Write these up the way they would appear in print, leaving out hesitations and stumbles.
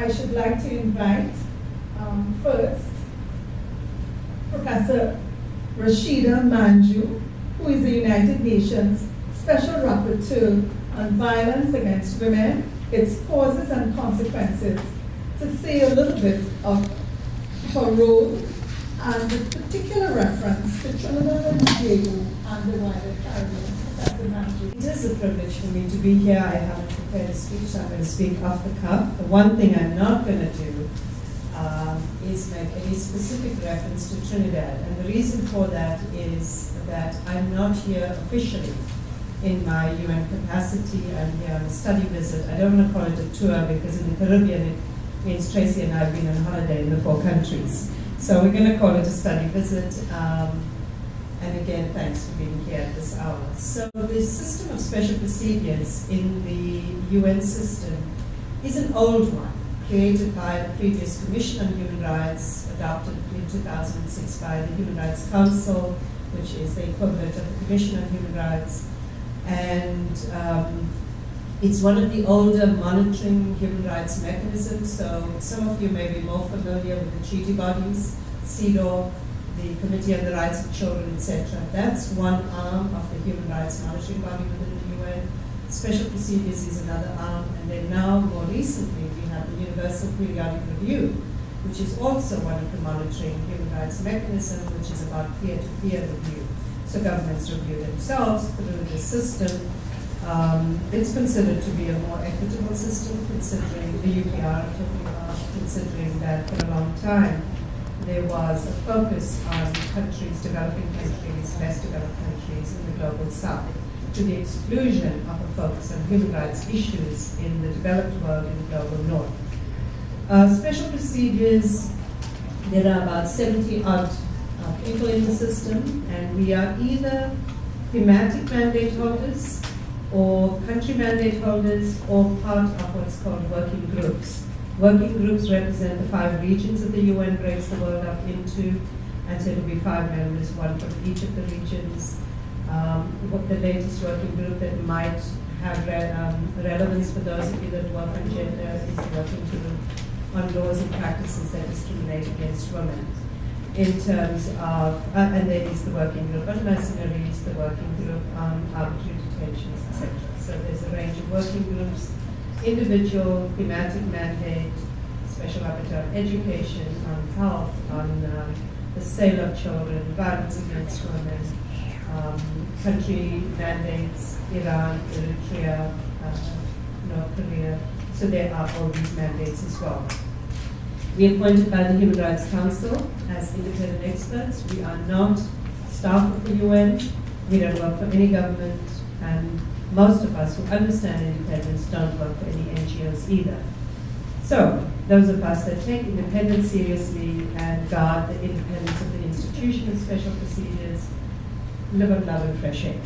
I should like to invite first Professor Rashida Manjoo, who is the United Nations Special Rapporteur on Violence Against Women, its causes and consequences, to say a little bit of her role and with particular reference to Trinidad and Tobago and the wider Caribbean. Professor Manjoo. It is a privilege for me to be here. I haven't prepared a speech, so I'm going to speak off the cuff. The one thing I'm not going to do is make any specific reference to Trinidad. And the reason for that is that I'm not here officially in my UN capacity. I'm here on a study visit. I don't want to call it a tour because in the Caribbean it means Tracy and I have been on holiday in the 4 countries. So we're going to call it a study visit. And again, thanks for being here at this hour. So the system of special procedures in the UN system is an old one, created by the previous Commission on Human Rights, adopted in 2006 by the Human Rights Council, which is the equivalent of the Commission on Human Rights. And it's one of the older monitoring human rights mechanisms. So some of you may be more familiar with the treaty bodies, CEDAW, the Committee on the Rights of Children, etc. That's one arm of the human rights monitoring body within the UN. Special procedures is another arm, and then now, more recently, we have the Universal Periodic Review, which is also one of the monitoring human rights mechanisms, which is about peer-to-peer review. So governments review themselves through the system. It's considered to be a more equitable system, considering the UPR, considering that for a long time, there was a focus on countries, developing countries, less developed countries in the global south, to the exclusion of a focus on human rights issues in the developed world in the global north. Special procedures, there are about 70-odd people in the system, and we are either thematic mandate holders, or country mandate holders, or part of what's called working groups. Working groups represent the 5 regions that the UN breaks the world up into, and so it'll be 5 members, 1 from each of the regions. What the latest working group that might have relevance for those of you that work on gender is the working group on laws and practices that discriminate against women. In terms of, and there is the working group on mercenaries, the working group on arbitrary detentions, etc. So there's a range of working groups. Individual, thematic mandate, special rapporteur on education, on health, on the sale of children, violence against women, country mandates, Iran, Eritrea, North Korea. So there are all these mandates as well. We are appointed by the Human Rights Council as independent experts. We are not staff of the UN. We don't work for any government, and most of us who understand independence don't work for any NGOs either. So, those of us that take independence seriously and guard the independence of the institution of special procedures live on love and fresh air.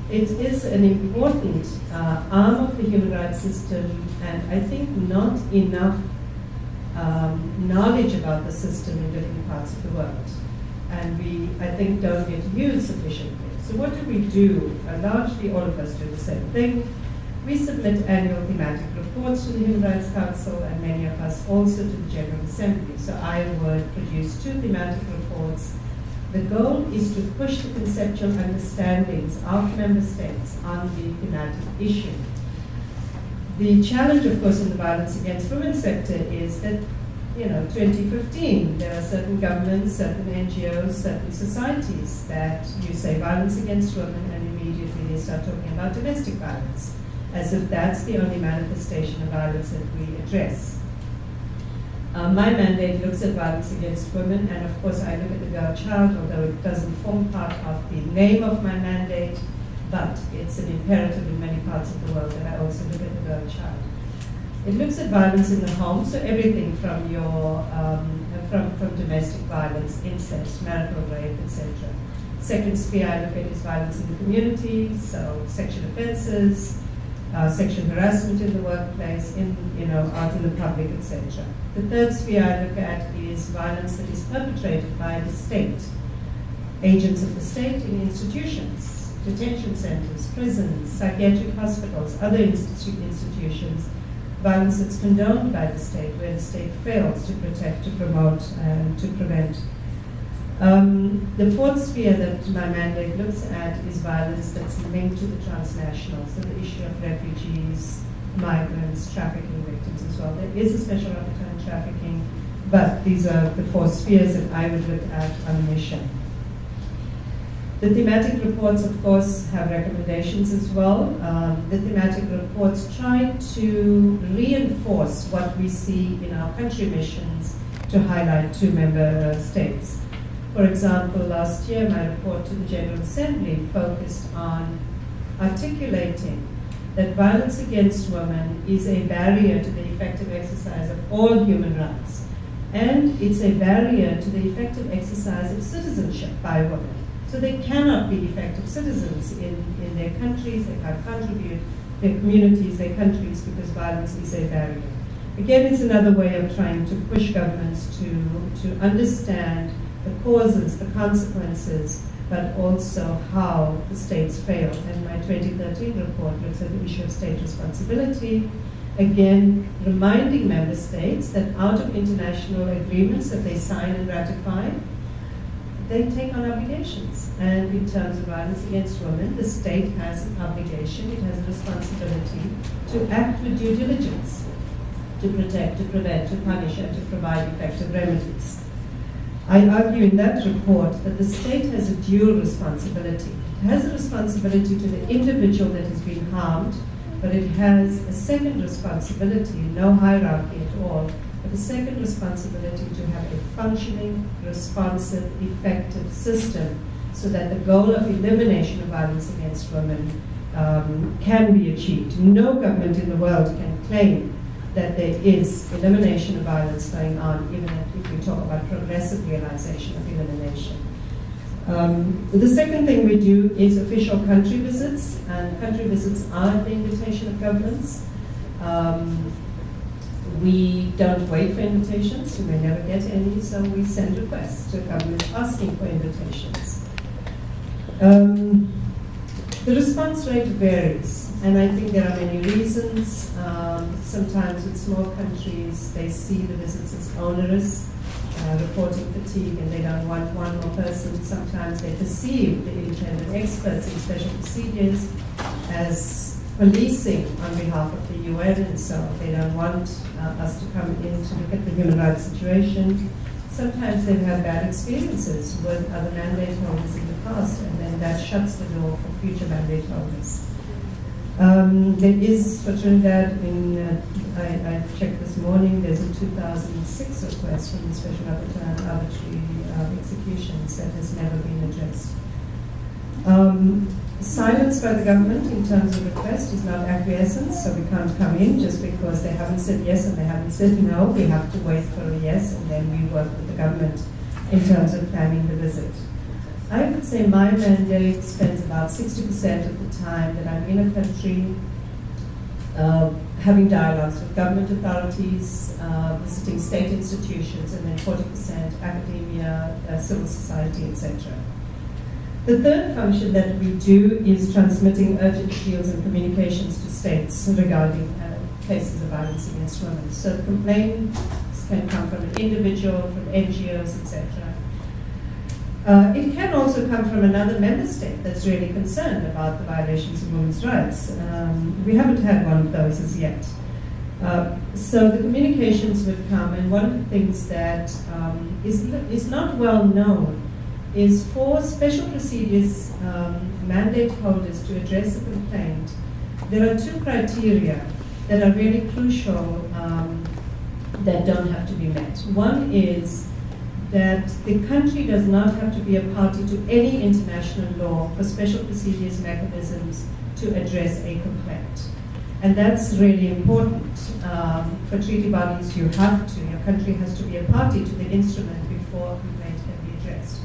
It is an important arm of the human rights system, and I think not enough knowledge about the system in different parts of the world. And we, I think, don't get used sufficiently. So what do? Largely all of us do the same thing. We submit annual thematic reports to the Human Rights Council, and many of us also to the General Assembly. So I would produce 2 thematic reports. The goal is to push the conceptual understandings of member states on the thematic issue. The challenge, of course, in the violence against women sector is that, 2015, there are certain governments, certain NGOs, certain societies that you say violence against women, and immediately they start talking about domestic violence, as if that's the only manifestation of violence that we address. My mandate looks at violence against women, and of course I look at the girl-child, although it doesn't form part of the name of my mandate, but it's an imperative in many parts of the world that I also look at the girl-child. It looks at violence in the home, so everything from your from domestic violence, incest, marital rape, etc. Second sphere I look at is violence in the community, so sexual offences, sexual harassment in the workplace, out in the public, etc. The third sphere I look at is violence that is perpetrated by the state, agents of the state in institutions, detention centres, prisons, psychiatric hospitals, other institutions, violence that's condoned by the state, where the state fails to protect, to promote, and to prevent. The fourth sphere that my mandate looks at is violence that's linked to the transnational, so the issue of refugees, migrants, trafficking victims as well. There is a special rapporteur on trafficking, but these are the four spheres that I would look at on a mission. The thematic reports, of course, have recommendations as well. The thematic reports try to reinforce what we see in our country missions to highlight to member states. For example, last year, my report to the General Assembly focused on articulating that violence against women is a barrier to the effective exercise of all human rights, and it's a barrier to the effective exercise of citizenship by women. So they cannot be effective citizens in their countries, they can't contribute, their communities, their countries, because violence is a barrier. Again, it's another way of trying to push governments to understand the causes, the consequences, but also how the states fail. And my 2013 report looks at the issue of state responsibility, again reminding member states that out of international agreements that they sign and ratify, they take on obligations. And in terms of violence against women, the state has an obligation, it has a responsibility to act with due diligence, to protect, to prevent, to punish, and to provide effective remedies. I argue in that report that the state has a dual responsibility. It has a responsibility to the individual that has been harmed, but it has a second responsibility, no hierarchy at all, but a second responsibility to have a functioning, responsive, effective system so that the goal of elimination of violence against women can be achieved. No government in the world can claim that there is elimination of violence going on, even if we talk about progressive realization of elimination. The second thing we do is official country visits, and country visits are at the invitation of governments. We don't wait for invitations, we may never get any, so we send requests to government asking for invitations. The response rate varies, and I think there are many reasons. Sometimes with small countries, they see the visits as onerous, reporting fatigue, and they don't want one more person. Sometimes they perceive the independent experts in special procedures as policing on behalf of the UN, and so they don't want us to come in to look at the human rights situation. Sometimes they've had bad experiences with other mandate holders in the past, and then that shuts the door for future mandate holders. There is, for Trinidad, I checked this morning, there's a 2006 request from the Special Rapporteur on arbitrary executions that has never been addressed. Silence by the government in terms of request is not acquiescence, so we can't come in just because they haven't said yes and they haven't said no. We have to wait for a yes, and then we work with the government in terms of planning the visit. I would say my mandate spends about 60% of the time that I'm in a country having dialogues with government authorities, visiting state institutions, and then 40% academia, civil society, etc. The third function that we do is transmitting urgent appeals and communications to states regarding cases of violence against women. So the complaints can come from an individual, from NGOs, etc. It can also come from another member state that's really concerned about the violations of women's rights. We haven't had one of those as yet. So the communications would come, and one of the things that is not well known is for special procedures mandate holders to address a complaint. There are two criteria that are really crucial that don't have to be met. One is that the country does not have to be a party to any international law for special procedures mechanisms to address a complaint. And that's really important. For treaty bodies, you have to, your country has to be a party to the instrument before a complaint can be addressed.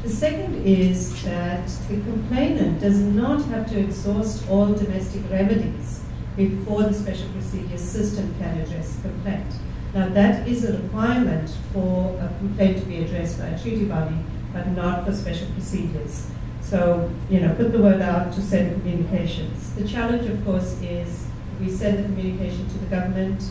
The second is that the complainant does not have to exhaust all domestic remedies before the special procedures system can address the complaint. Now that is a requirement for a complaint to be addressed by a treaty body, but not for special procedures. So, put the word out to send communications. The challenge, of course, is we sent the communication to the government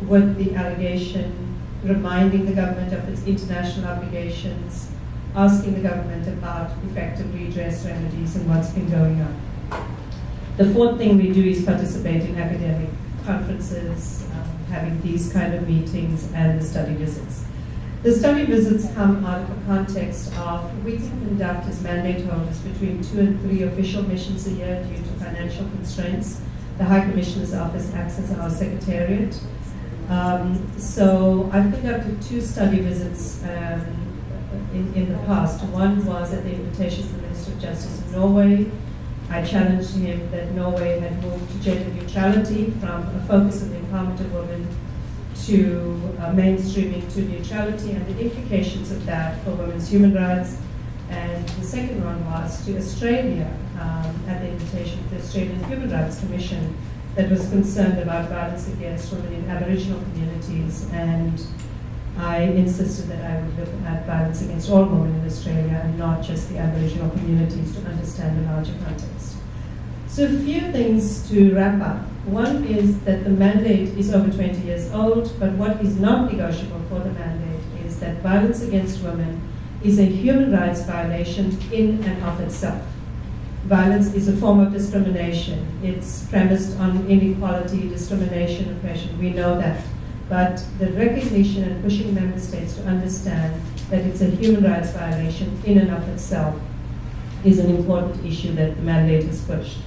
with the allegation, reminding the government of its international obligations, asking the government about effective redress remedies and what's been going on. The fourth thing we do is participate in academic conferences, having these kind of meetings, and the study visits. The study visits come out of a context of we can conduct as mandate holders between 2 and 3 official missions a year due to financial constraints. The High Commissioner's Office acts as our secretariat. So I've conducted 2 study visits in the past. One was at the invitation of the Minister of Justice of Norway. I challenged him that Norway had moved to gender neutrality from a focus on the empowerment of women to mainstreaming to neutrality and the implications of that for women's human rights. And the second one was to Australia at the invitation of the Australian Human Rights Commission that was concerned about violence against women in Aboriginal communities, and I insisted that I would look at violence against all women in Australia and not just the Aboriginal communities to understand the larger context. So a few things to wrap up. One is that the mandate is over 20 years old, but what is not negotiable for the mandate is that violence against women is a human rights violation in and of itself. Violence is a form of discrimination. It's premised on inequality, discrimination, oppression. We know that. But the recognition and pushing member states to understand that it's a human rights violation in and of itself is an important issue that the mandate has pushed.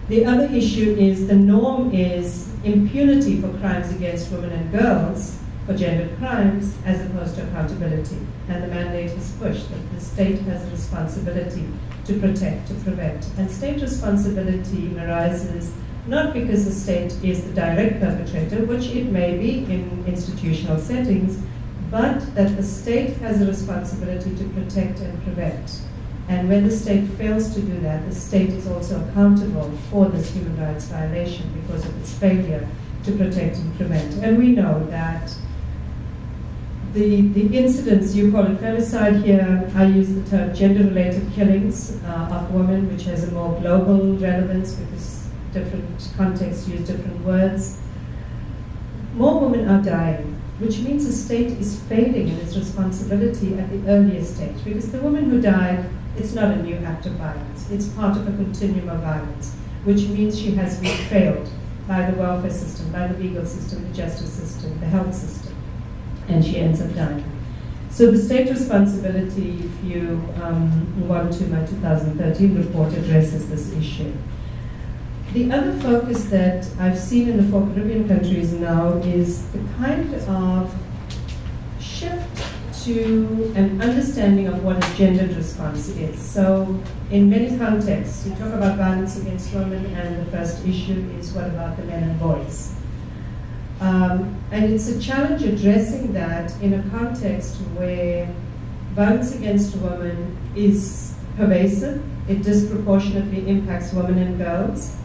The other issue is the norm is impunity for crimes against women and girls, for gendered crimes, as opposed to accountability. And the mandate has pushed that the state has a responsibility to protect, to prevent. And state responsibility arises not because the state is the direct perpetrator, which it may be in institutional settings, but that the state has a responsibility to protect and prevent. And when the state fails to do that, the state is also accountable for this human rights violation because of its failure to protect and prevent. And we know that the incidents, you call it femicide here, I use the term gender-related killings of women, which has a more global relevance because different contexts use different words. More women are dying, which means the state is failing in its responsibility at the earliest stage, because the woman who died, it's not a new act of violence. It's part of a continuum of violence, which means she has been failed by the welfare system, by the legal system, the justice system, the health system, and she ends up dying. So the state responsibility, if you want to, my 2013 report addresses this issue. The other focus that I've seen in the 4 Caribbean countries now is the kind of shift to an understanding of what a gendered response is. So in many contexts, you talk about violence against women, and the first issue is what about the men and boys? And it's a challenge addressing that in a context where violence against women is pervasive, it disproportionately impacts women and girls,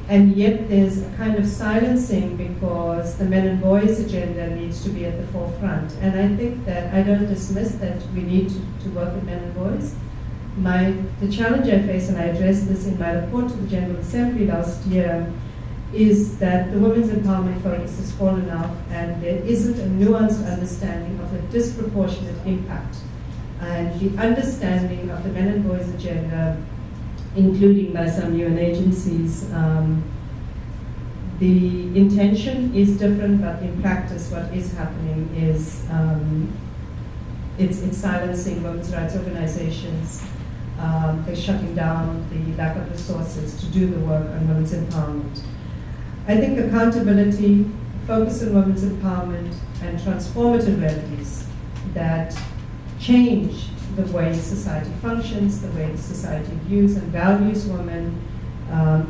and yet there's a kind of silencing because the men and boys agenda needs to be at the forefront. And I think that I don't dismiss that we need to work with men and boys. The challenge I face, and I addressed this in my report to the General Assembly last year, is that the women's empowerment focus has fallen off, and there isn't a nuanced understanding of the disproportionate impact and the understanding of the men and boys agenda, including by some UN agencies. The intention is different, but in practice what is happening is it's silencing women's rights organizations. They're shutting down the lack of resources to do the work on women's empowerment. I think accountability, focus on women's empowerment, and transformative remedies that change the way society functions, the way society views and values women,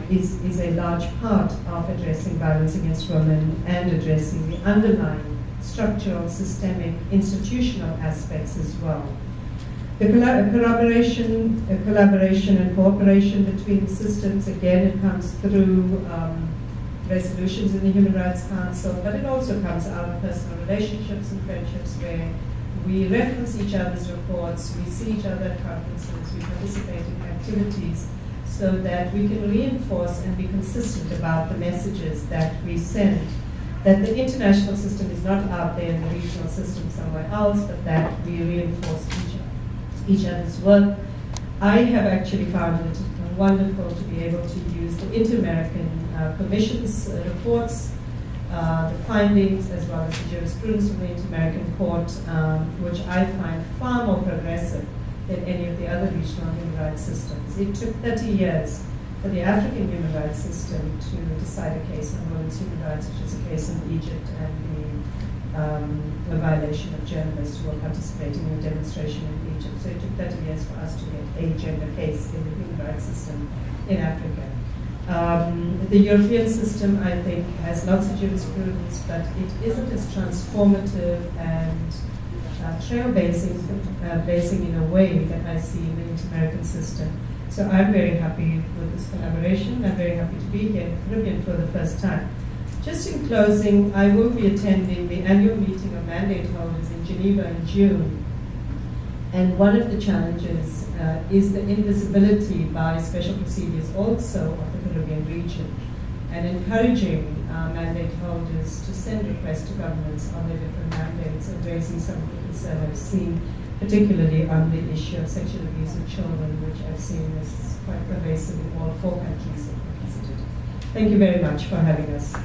is a large part of addressing violence against women and addressing the underlying structural, systemic, institutional aspects as well. The collaboration and cooperation between systems, again, it comes through resolutions in the Human Rights Council, but it also comes out of personal relationships and friendships where we reference each other's reports, we see each other at conferences, we participate in activities so that we can reinforce and be consistent about the messages that we send, that the international system is not out there in the regional system somewhere else, but that we reinforce each other's work. I have actually found it wonderful to be able to use the Inter-American Commission's reports, the findings, as well as the jurisprudence from the Inter-American Court, which I find far more progressive than any of the other regional human rights systems. It took 30 years for the African human rights system to decide a case on women's human rights, which is a case in Egypt, and the violation of journalists who were participating in a demonstration in Egypt. So it took 30 years for us to get a gender case in the human rights system in Africa. The European system, I think, has lots of jurisprudence, but it isn't as transformative and trailblazing in a way that I see in the Inter-American system. So I'm very happy with this collaboration. I'm very happy to be here in the Caribbean for the first time. Just in closing, I will be attending the annual meeting of mandate holders in Geneva in June. And one of the challenges is the invisibility by special procedures also of the Caribbean region, and encouraging mandate holders to send requests to governments on their different mandates and raising some of the concern I've seen, particularly on the issue of sexual abuse of children, which I've seen is quite pervasive in all 4 countries that were visited. Thank you very much for having us.